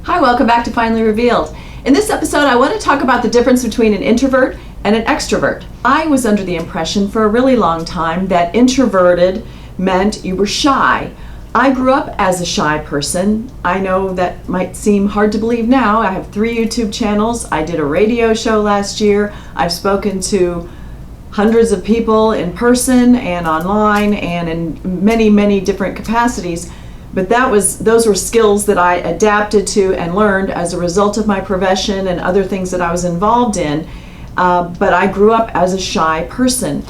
Hi, welcome back to Finally Revealed. In this episode, I want to talk about the difference between an introvert and an extrovert. I was under the impression for a really long time that introverted meant you were shy. I grew up as a shy person. I know that might seem hard to believe now. I have 3 YouTube channels. I did a radio show last year. I've spoken to hundreds of people in person and online and in many different capacities. But those were skills that I adapted to and learned as a result of my profession and other things that I was involved in. But I grew up as a shy person,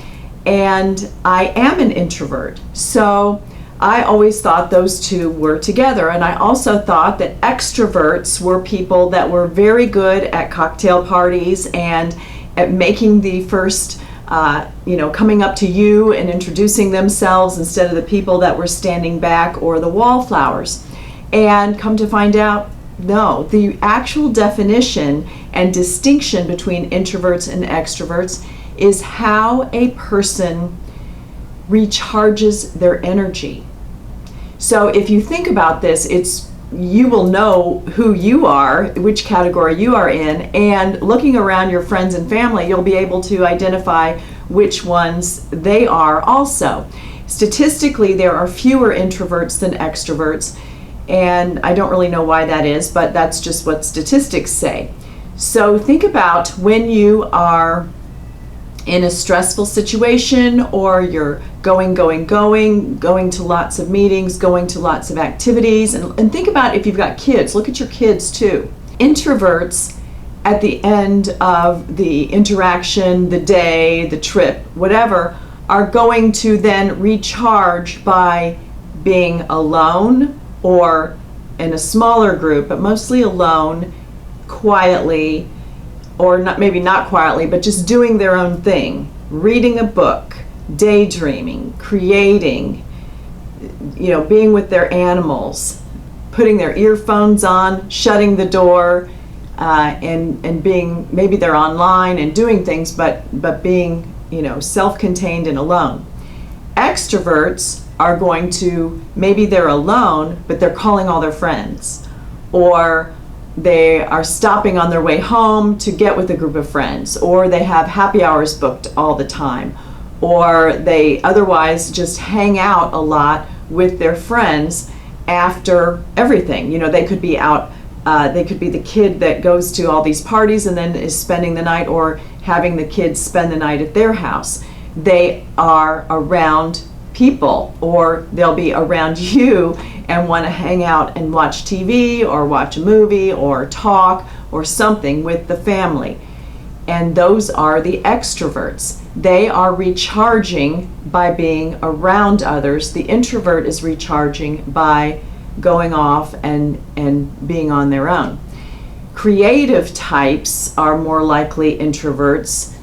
and I am an introvert. So I always thought those two were together. And I also thought that extroverts were people that were very good at cocktail parties and at making the first coming up to you and introducing themselves instead of the people that were standing back or the wallflowers. And come to find out, no, the actual definition and distinction between introverts and extroverts is how a person recharges their energy. So if you think about this, you will know who you are, which category you are in, and looking around your friends and family, you'll be able to identify which ones they are also. Statistically, there are fewer introverts than extroverts, and I don't really know why that is, but that's just what statistics say. So think about when you are in a stressful situation, or you're going to lots of meetings, going to lots of activities, and think about if you've got kids. Look at your kids too. Introverts, at the end of the interaction, the day, the trip, whatever, are going to then recharge by being alone or in a smaller group, but mostly alone, quietly, or maybe not quietly, but just doing their own thing, reading a book, daydreaming, creating, being with their animals, putting their earphones on, shutting the door, and being, maybe they're online and doing things, but being, self-contained and alone. Extroverts are going to, maybe they're alone, but they're calling all their friends, or they are stopping on their way home to get with a group of friends, or they have happy hours booked all the time, or they otherwise just hang out a lot with their friends after everything. They could be out, they could be the kid that goes to all these parties and then is spending the night, or having the kids spend the night at their house. They are around people, or they'll be around you and want to hang out and watch TV or watch a movie or talk or something with the family. And those are the extroverts. They are recharging by being around others. The introvert is recharging by going off and being on their own. Creative types are more likely introverts.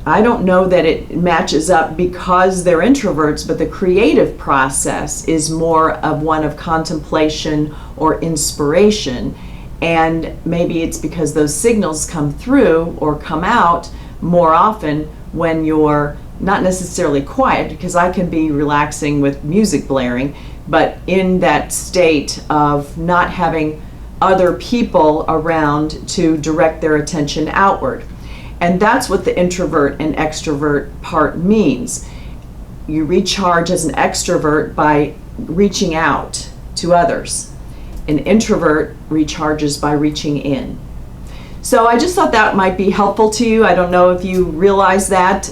I don't know that it matches up because they're introverts, but the creative process is more of one of contemplation or inspiration. And maybe it's because those signals come through or come out more often when you're not necessarily quiet, because I can be relaxing with music blaring, but in that state of not having other people around to direct their attention outward. And that's what the introvert and extrovert part means. You recharge as an extrovert by reaching out to others. An introvert recharges by reaching in. So I just thought that might be helpful to you. I don't know if you realize that,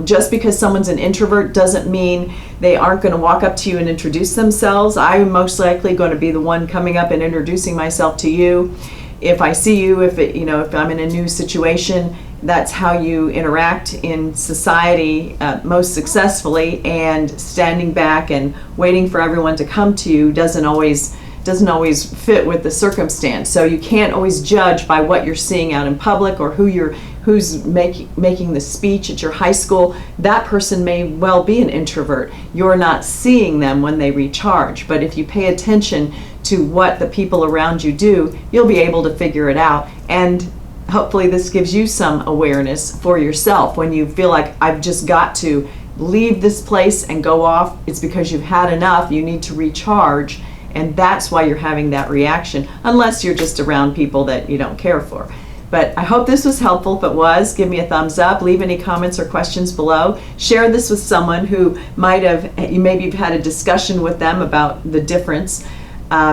just because someone's an introvert doesn't mean they aren't going to walk up to you and introduce themselves. I'm most likely going to be the one coming up and introducing myself to you. If I see you, if I'm in a new situation, that's how you interact in society most successfully. And standing back and waiting for everyone to come to you doesn't always fit with the circumstance. So you can't always judge by what you're seeing out in public, or who's making the speech at your high school. That person may well be an introvert. You're not seeing them when they recharge. But if you pay attention to what the people around you do, you'll be able to figure it out. And hopefully this gives you some awareness for yourself. When you feel like I've just got to leave this place and go off, it's because you've had enough. You need to recharge and that's why you're having that reaction, unless you're just around people that you don't care for. But I hope this was helpful. If it was, give me a thumbs up, leave any comments or questions below, share this with someone who you maybe have had a discussion with them about the difference.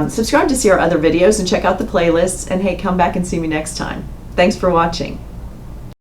Subscribe to see our other videos and check out the playlists, and hey, come back and see me next time. Thanks for watching.